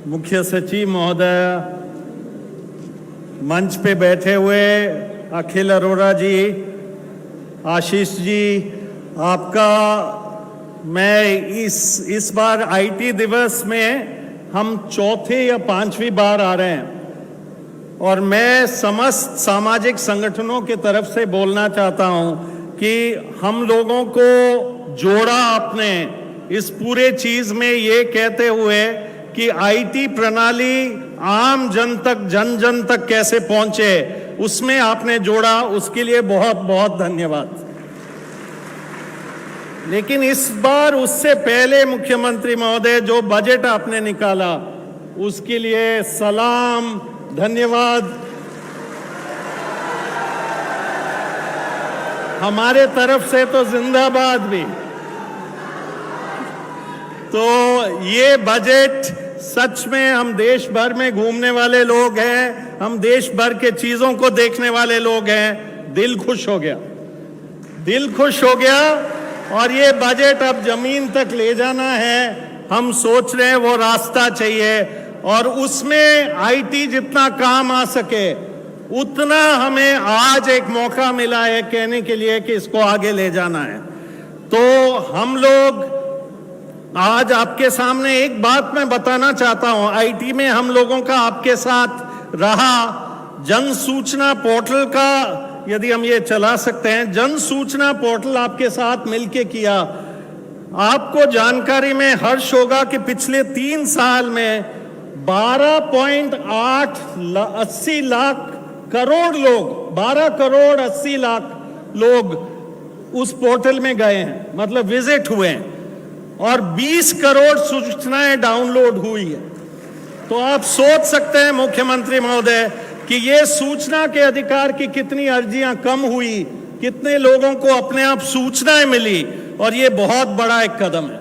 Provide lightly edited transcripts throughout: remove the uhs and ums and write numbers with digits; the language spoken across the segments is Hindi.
मुख्य सचिव महोदय, मंच पे बैठे हुए अखिल अरोड़ा जी, आशीष जी, आपका मैं इस बार आईटी दिवस में हम चौथे या पांचवी बार आ रहे हैं और मैं समस्त सामाजिक संगठनों की तरफ से बोलना चाहता हूं कि हम लोगों को जोड़ा आपने इस पूरे चीज में ये कहते हुए कि आईटी प्रणाली आम जन तक, जन जन तक कैसे पहुंचे, उसमें आपने जोड़ा, उसके लिए बहुत बहुत धन्यवाद। लेकिन इस बार उससे पहले मुख्यमंत्री महोदय जो बजट आपने निकाला उसके लिए सलाम, धन्यवाद। हमारे तरफ से तो जिंदाबाद भी। तो ये बजट सच में, हम देश भर में घूमने वाले लोग हैं, हम देश भर के चीजों को देखने वाले लोग हैं, दिल खुश हो गया, दिल खुश हो गया। और ये बजट अब जमीन तक ले जाना है, हम सोच रहे हैं वो रास्ता चाहिए और उसमें आईटी जितना काम आ सके उतना हमें आज एक मौका मिला है कहने के लिए कि इसको आगे ले जाना है। तो हम लोग आज आपके सामने एक बात मैं बताना चाहता हूं, आईटी में हम लोगों का आपके साथ रहा। जन सूचना पोर्टल का यदि हम ये चला सकते हैं, जन सूचना पोर्टल आपके साथ मिलके किया। आपको जानकारी में हर्ष होगा कि पिछले 3 साल में 12.80 लाख करोड़ लोग, 12 करोड़ 80 लाख लोग उस पोर्टल में गए हैं, मतलब विजिट हुए हैं, और 20 करोड़ सूचनाएं डाउनलोड हुई है। तो आप सोच सकते हैं मुख्यमंत्री महोदय कि ये सूचना के अधिकार की कितनी अर्जियां कम हुई, कितने लोगों को अपने आप सूचनाएं मिली, और ये बहुत बड़ा एक कदम है।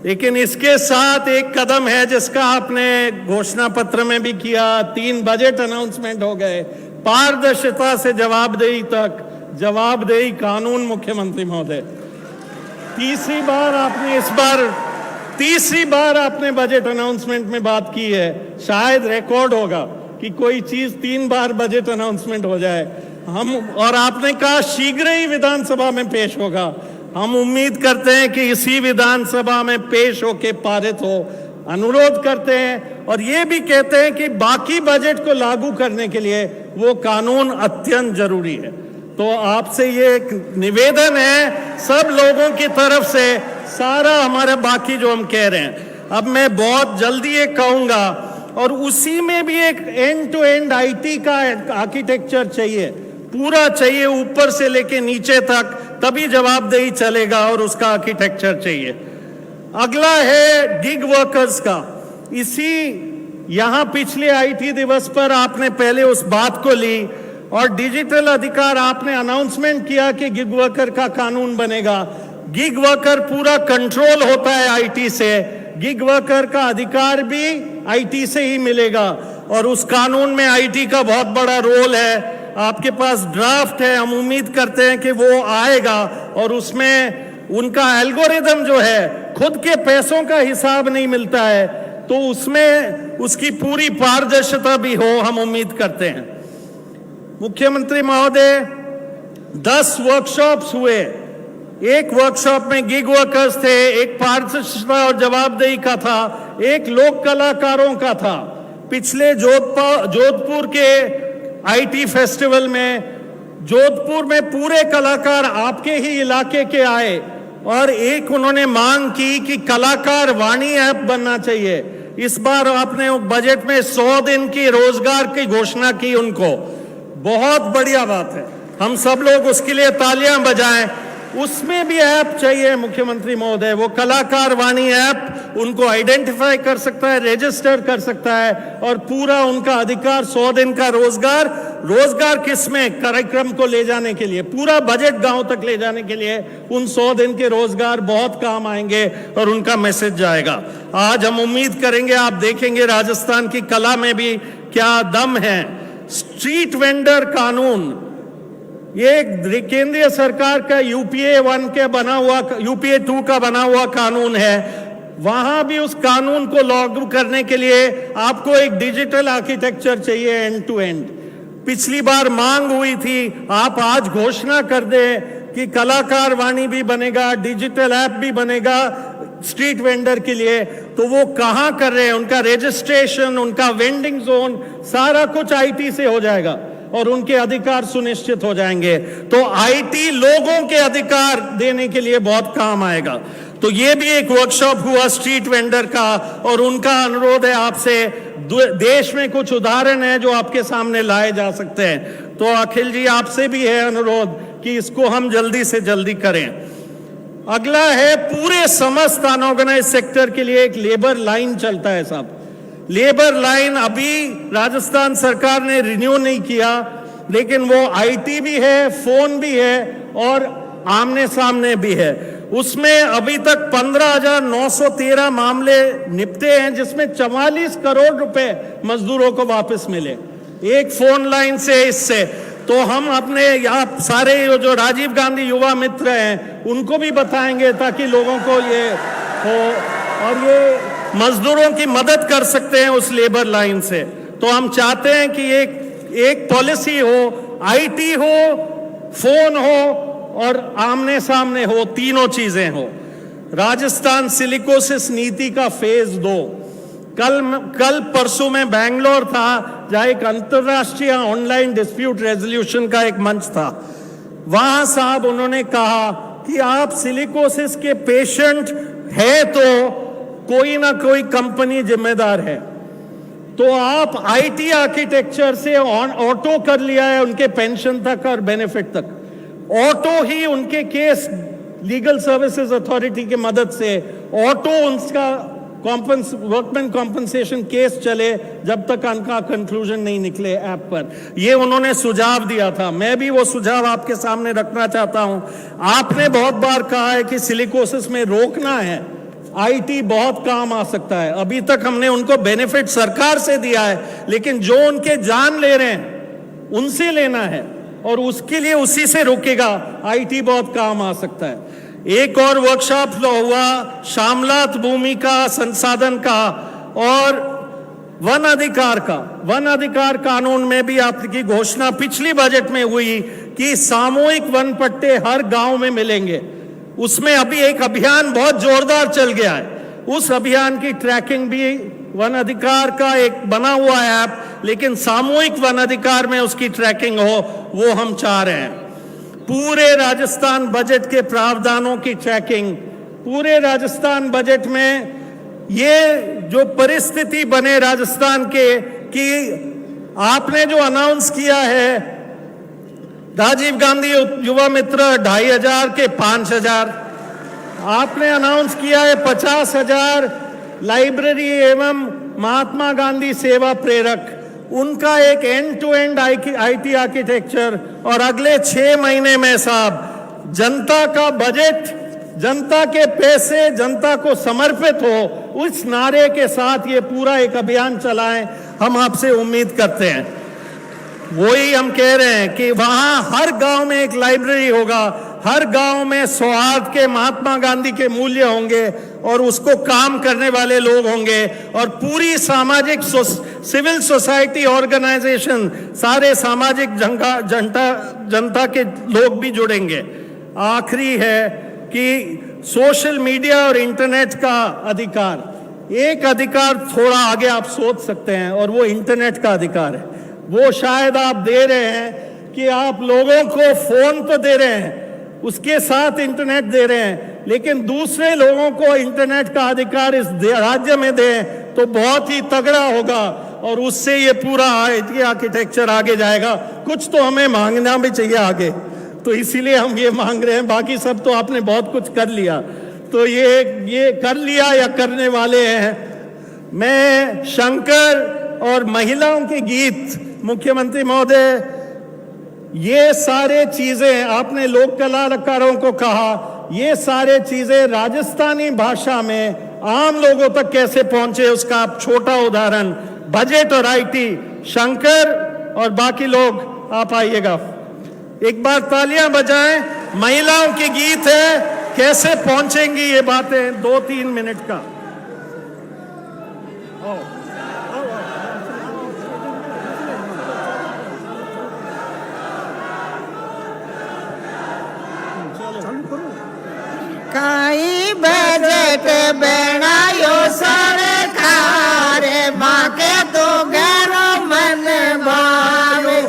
लेकिन इसके साथ एक कदम है जिसका आपने घोषणा पत्र में भी किया, 3 बजट अनाउंसमेंट हो गए, पारदर्शिता से जवाबदेही तक, जवाबदेही कानून। मुख्यमंत्री महोदय, तीसरी बार आपने बजट अनाउंसमेंट में बात की है। शायद रिकॉर्ड होगा कि कोई चीज 3 बार बजट अनाउंसमेंट हो जाए। और आपने कहा शीघ्र ही विधानसभा में पेश होगा। हम उम्मीद करते हैं कि इसी विधानसभा में पेश होके पारित हो, अनुरोध करते हैं और ये भी कहते हैं कि बाकी बजट को लागू करने के लिए वो कानून अत्यंत जरूरी है। तो आपसे ये एक निवेदन है सब लोगों की तरफ से, सारा हमारा बाकी जो हम कह रहे हैं। अब मैं बहुत जल्दी ये कहूंगा, और उसी में भी एक एंड टू एंड आईटी का आर्किटेक्चर चाहिए, पूरा चाहिए, ऊपर से लेके नीचे तक, तभी जवाबदेही चलेगा, और उसका आर्किटेक्चर चाहिए। अगला है गिग वर्कर्स का। यहां पिछले आईटी दिवस पर आपने पहले उस बात को ली और डिजिटल अधिकार आपने अनाउंसमेंट किया कि गिग वर्कर का कानून बनेगा। गिग वर्कर पूरा कंट्रोल होता है आईटी से, गिग वर्कर का अधिकार भी आईटी से ही मिलेगा, और उस कानून में आईटी का बहुत बड़ा रोल है। आपके पास ड्राफ्ट है, हम उम्मीद करते हैं कि वो आएगा और उसमें उनका एल्गोरिदम जो है, खुद के पैसों का हिसाब नहीं मिलता है, तो उसमें उसकी पूरी पारदर्शिता भी हो, हम उम्मीद करते हैं। मुख्यमंत्री महोदय, 10 वर्कशॉप्स हुए। एक वर्कशॉप में गिग वर्कर्स थे, एक पारदर्शिता और जवाबदेही का था, एक लोक कलाकारों का था। पिछले जोधपुर के आईटी फेस्टिवल में, जोधपुर में पूरे कलाकार आपके ही इलाके के आए और एक उन्होंने मांग की कि कलाकार वाणी ऐप बनना चाहिए। इस बार आपने बजट में 100 दिन की रोजगार की घोषणा की उनको, बहुत बढ़िया बात है, हम सब लोग उसके लिए तालियां बजाएं। उसमें भी ऐप चाहिए मुख्यमंत्री महोदय, वो कलाकार वाणी ऐप उनको आइडेंटिफाई कर सकता है, रजिस्टर कर सकता है, और पूरा उनका अधिकार 100 दिन का रोजगार किसमें कार्यक्रम को ले जाने के लिए, पूरा बजट गांव तक ले जाने के लिए उन 100 दिन के रोजगार बहुत काम आएंगे और उनका मैसेज जाएगा। आज हम उम्मीद करेंगे, आप देखेंगे राजस्थान की कला में भी क्या दम है। स्ट्रीट वेंडर कानून, ये केंद्रीय सरकार का यूपीए 1 के बना हुआ, यूपीए 2 का बना हुआ कानून है। वहां भी उस कानून को लागू करने के लिए आपको एक डिजिटल आर्किटेक्चर चाहिए एंड टू एंड। पिछली बार मांग हुई थी, आप आज घोषणा कर दें कि कलाकार वाणी भी बनेगा, डिजिटल ऐप भी बनेगा स्ट्रीट वेंडर के लिए, तो वो कहां कर रहे हैं? उनका रजिस्ट्रेशन, उनका वेंडिंग जोन, सारा कुछ आईटी से हो जाएगा और उनके अधिकार सुनिश्चित हो जाएंगे। तो आईटी लोगों के अधिकार देने के लिए बहुत काम आएगा। तो ये भी एक वर्कशॉप हुआ स्ट्रीट वेंडर का, और उनका अनुरोध है आपसे, देश में कुछ उदाहरण है जो आपके सामने लाए जा सकते हैं। तो अखिल जी, आपसे भी है अनुरोध कि इसको हम जल्दी से जल्दी करें। अगला है, पूरे समस्त अनऑर्गेनाइज सेक्टर के लिए एक लेबर लाइन चलता है साहब। लेबर लाइन अभी राजस्थान सरकार ने रिन्यू नहीं किया, लेकिन वो आईटी भी है, फोन भी है और आमने सामने भी है। उसमें अभी तक 15,913 मामले निपटे हैं, जिसमें 44 करोड़ रुपए मजदूरों को वापस मिले एक फोन लाइन से। इससे तो हम अपने यहाँ सारे जो राजीव गांधी युवा मित्र हैं उनको भी बताएंगे, ताकि लोगों को ये हो और ये मजदूरों की मदद कर सकते हैं उस लेबर लाइन से। तो हम चाहते हैं कि एक पॉलिसी हो, आईटी हो, फोन हो और आमने सामने हो, तीनों चीजें हो। राजस्थान सिलिकोसिस नीति का फेज 2, कल परसों में बैंगलोर था, जहां एक अंतरराष्ट्रीय ऑनलाइन डिस्प्यूट रेजोल्यूशन का एक मंच था। वहां साहब उन्होंने कहा कि आप सिलिकोसिस के पेशेंट है तो कोई ना कोई कंपनी जिम्मेदार है। तो आप आईटी आर्किटेक्चर से ऑटो कर लिया है उनके पेंशन तक और बेनिफिट तक। ऑटो ही उनके केस लीगल सर्विसेज अथॉरिटी की मदद से ऑटो उनका वर्कमैन कॉम्पनसेशन केस चले जब तक उनका कंक्लूजन नहीं निकले ऐप पर। ये उन्होंने सुझाव दिया था, मैं भी वो सुझाव आपके सामने रखना चाहता हूं। आपने बहुत बार कहा है कि सिलिकोसिस में रोकना है, आईटी बहुत काम आ सकता है। अभी तक हमने उनको बेनिफिट सरकार से दिया है, लेकिन जो उनके जान ले रहे हैं उनसे लेना है और उसके लिए उसी से रुकेगा। आईटी बहुत काम आ सकता है। एक और वर्कशॉप हुआ शामलात भूमि का संसाधन का और वन अधिकार का। वन अधिकार कानून में भी आपकी घोषणा पिछली बजट में हुई कि सामूहिक वन पट्टे हर गांव में मिलेंगे। उसमें अभी एक अभियान बहुत जोरदार चल गया है, उस अभियान की ट्रैकिंग भी वन अधिकार का एक बना हुआ ऐप, लेकिन सामूहिक वन अधिकार में उसकी ट्रैकिंग हो, वो हम चाह रहे हैं। पूरे राजस्थान बजट के प्रावधानों की ट्रैकिंग, पूरे राजस्थान बजट में ये जो परिस्थिति बने राजस्थान के कि आपने जो अनाउंस किया है राजीव गांधी युवा मित्र 2,500 के 5,000, आपने अनाउंस किया है 50,000 लाइब्रेरी एवं महात्मा गांधी सेवा प्रेरक, उनका एक end to end IT architecture. और अगले 6 महीने में साहब जनता का बजट, जनता के पैसे जनता को समर्पित हो, उस नारे के साथ ये पूरा एक अभियान चलाएं, हम आपसे उम्मीद करते हैं। वही हम कह रहे हैं कि वहां हर गांव में एक लाइब्रेरी होगा, हर गांव में सौहार्द के महात्मा गांधी के मूल्य होंगे और उसको काम करने वाले लोग होंगे, और पूरी सामाजिक सिविल सोसाइटी ऑर्गेनाइजेशन, सारे सामाजिक जनता के लोग भी जुड़ेंगे। आखिरी है कि सोशल मीडिया और इंटरनेट का अधिकार, एक अधिकार थोड़ा आगे आप सोच सकते हैं और वो इंटरनेट का अधिकार है। वो शायद आप दे रहे हैं कि आप लोगों को फोन तो दे रहे हैं, उसके साथ इंटरनेट दे रहे हैं, लेकिन दूसरे लोगों को इंटरनेट का अधिकार इस राज्य में दें तो बहुत ही तगड़ा होगा और उससे ये पूरा आईटी आर्किटेक्चर आगे जाएगा। कुछ तो हमें मांगना भी चाहिए आगे, तो इसीलिए हम ये मांग रहे हैं। बाकी सब तो आपने बहुत कुछ कर लिया, तो ये कर लिया या करने वाले हैं। मैं शंकर और महिलाओं के गीत, मुख्यमंत्री महोदय, ये सारे चीजें आपने लोक कलाकारों को कहा, ये सारे चीजें राजस्थानी भाषा में आम लोगों तक कैसे पहुंचे, उसका आप छोटा उदाहरण, बजट और आईटी। शंकर और बाकी लोग आप आइएगा, एक बार तालियां बजाएं। महिलाओं के गीत है, कैसे पहुंचेंगी ये बातें, 2-3 मिनट का। काई बजट बनायो सरकार माँ के तो गैरो मन भावे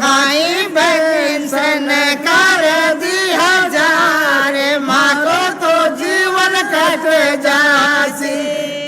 काई पेंशन कर दी 1000 माँ को तो जीवन कट जासी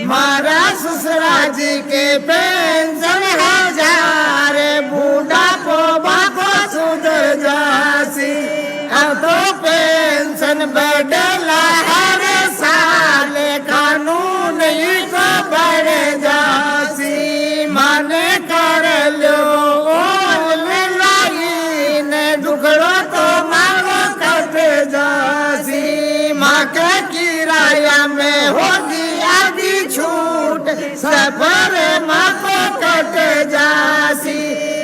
मारा ससुरा जी के पेंशन 1000 बूढ़ा को बाको सुधर जासी अब तो पेंशन बढ़ला हर साल कानून ही तो बढ़ जासी माने कर लो लाइन दुखड़ो तो मांगो कट जासी माँ के किराया में होगी आधी छूट सफर माँ को कट जासी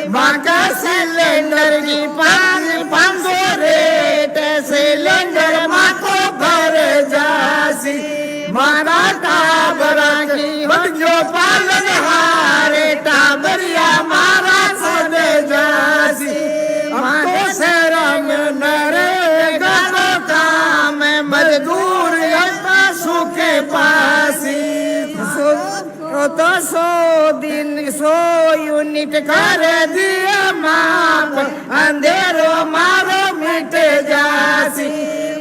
माँ का सिलेंडर की 500 रेट सिलेंडर माँ को भर जासी मारा टाबरा की जो पालन हारे टाबरिया मारा सद जासी मारे शहरा में नरेगा तो काम मजदूर सूखे पासी तो 100 दिन 100 यूनिट कर दिया माप अंधेरो मारो मिट जासी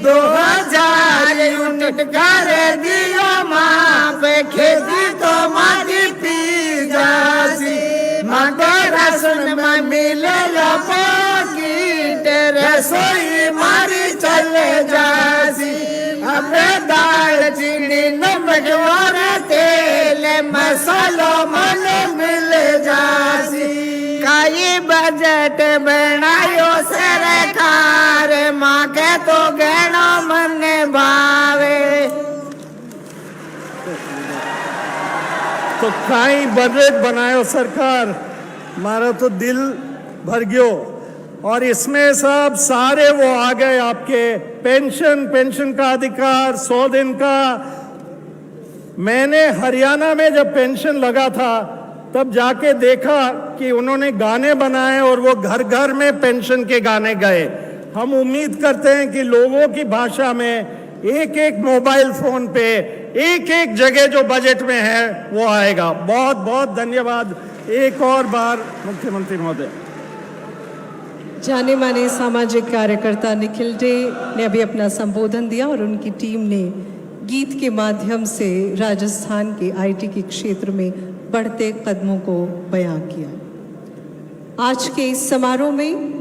2000 यूनिट कर दियो माप खेती तो मारी पी जासी मांगे राशन में मिले पैकेट रसोई मारी चले जासी अपने दाल चीनी नमक और तेल मसालो मन मिल जासी काई बजट बनायो सरकार माँ के तो गहनो मन भावे तो काई बजट बनायो सरकार मारा तो दिल भर गयो और इसमें सब सारे वो आ गए आपके पेंशन का अधिकार 100 दिन का। मैंने हरियाणा में जब पेंशन लगा था तब जाके देखा कि उन्होंने गाने बनाए और वो घर घर में पेंशन के गाने गए। हम उम्मीद करते हैं कि लोगों की भाषा में एक एक मोबाइल फोन पे एक एक जगह जो बजट में है वो आएगा। बहुत बहुत धन्यवाद एक और बार मुख्यमंत्री महोदय। जाने माने सामाजिक कार्यकर्ता निखिल डे ने अभी अपना संबोधन दिया और उनकी टीम ने गीत के माध्यम से राजस्थान के आईटी के क्षेत्र में बढ़ते कदमों को बयां किया। आज के इस समारोह में